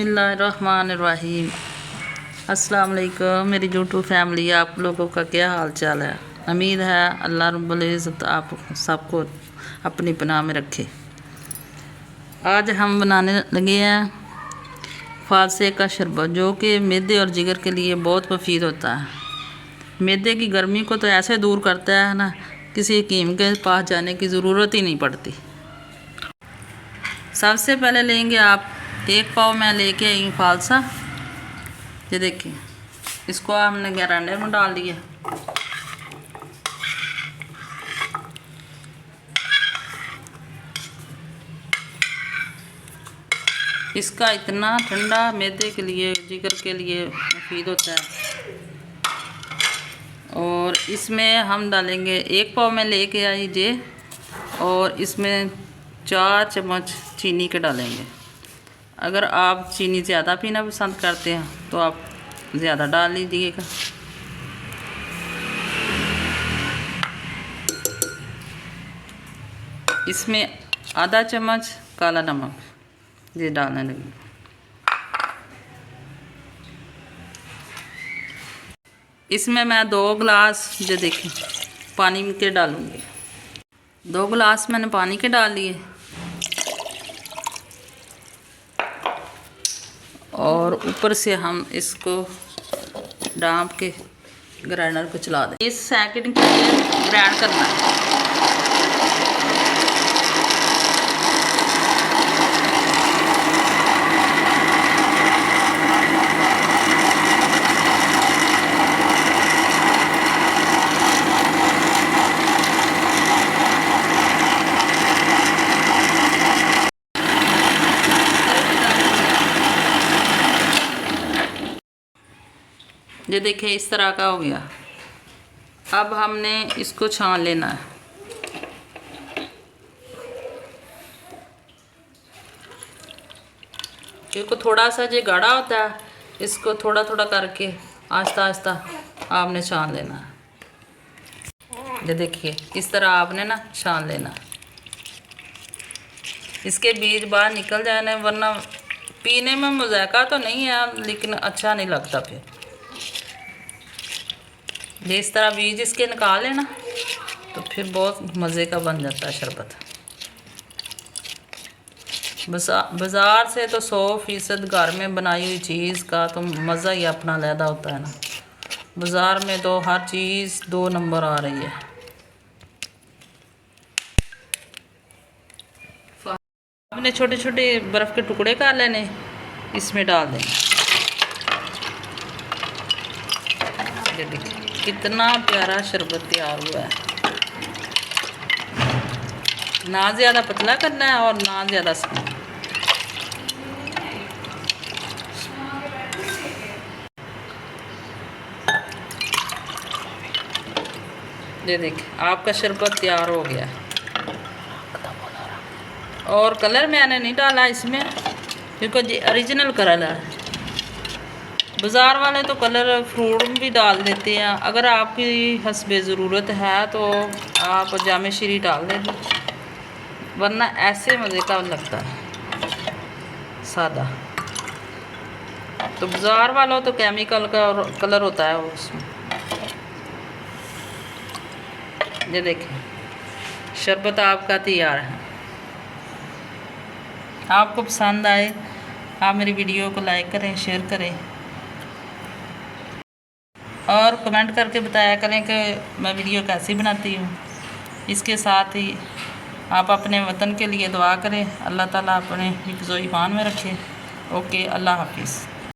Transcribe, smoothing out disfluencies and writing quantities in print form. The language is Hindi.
बिस्मिल्लाहिर्रहमानिर्रहीम। अस्सलाम वालेकुम मेरी यूट्यूब फैमिली, आप लोगों का क्या हाल चाल है। उम्मीद है अल्लाह रब्बुल इज़्ज़त आप सबको अपनी पनाह में रखे। आज हम बनाने लगे हैं फालसे का शरबत, जो कि मैदे और जिगर के लिए बहुत मुफीद होता है। मैदे की गर्मी को तो ऐसे दूर करता है ना, किसी हकीम के पास जाने की ज़रूरत ही नहीं पड़ती। सबसे पहले लेंगे आप 1 पाव मैं लेके आई हूँ फालसा। ये देखिए, इसको हमने ग्राइंडर में डाल दिया। इसका इतना ठंडा मैदे के लिए, जिगर के लिए मुफीद होता है। और इसमें हम डालेंगे 1 पाव में लेके आई जे, और इसमें 4 चम्मच चीनी के डालेंगे। अगर आप चीनी ज़्यादा पीना पसंद करते हैं तो आप ज़्यादा डाल लीजिएगा। इसमें आधा चम्मच काला नमक ये डालने लगे। इसमें मैं 2 गिलास जो देखें पानी के डालूँगी। 2 गिलास मैंने पानी के डाल लिए, और ऊपर से हम इसको डांप के ग्राइंडर को चला दें। इस सेकंड के लिए ग्राइंड करना है। ये देखिए इस तरह का हो गया। अब हमने इसको छान लेना है। क्योंकि थोड़ा सा जो गाढ़ा होता है, इसको थोड़ा थोड़ा करके आहिस्ता आहिस्ता आपने छान लेना है। ये देखिए इस तरह आपने ना छान लेना। इसके बीज बाहर निकल जाने, वरना पीने में मज़ाका तो नहीं है लेकिन अच्छा नहीं लगता। फिर इस तरह बीज इसके निकाल लेना, तो फिर बहुत मज़े का बन जाता है शरबत। बाज़ार से तो 100% घर में बनाई हुई चीज़ का तो मज़ा ही अपना अलग होता है ना। बाज़ार में तो हर चीज़ 2 नंबर आ रही है। हमने छोटे छोटे बर्फ़ के टुकड़े कर लेने, इसमें डाल देना। ये देखिए कितना प्यारा शरबत तैयार हुआ है। ना ज़्यादा पतला करना है और ना ज़्यादा स्मूथ। ये देखिए आपका शरबत तैयार हो गया। और कलर मैंने नहीं डाला इसमें, क्योंकि ये ओरिजिनल कलर है। बाज़ार वाले तो कलर फ्रूट भी डाल देते हैं। अगर आपकी हस्बे ज़रूरत है तो आप जामे श्री डाल दें, वरना ऐसे मज़े का लगता है सादा। तो बाज़ार वालों तो केमिकल का कलर होता है उसमें। ये देखें शरबत आपका तैयार है। आपको पसंद आए आप मेरी वीडियो को लाइक करें, शेयर करें और कमेंट करके बताया करें कि मैं वीडियो कैसी बनाती हूँ। इसके साथ ही आप अपने वतन के लिए दुआ करें, अल्लाह ताला अपने हिफ्ज़-ओ-ईमान में रखे। ओके, अल्लाह हाफिज़।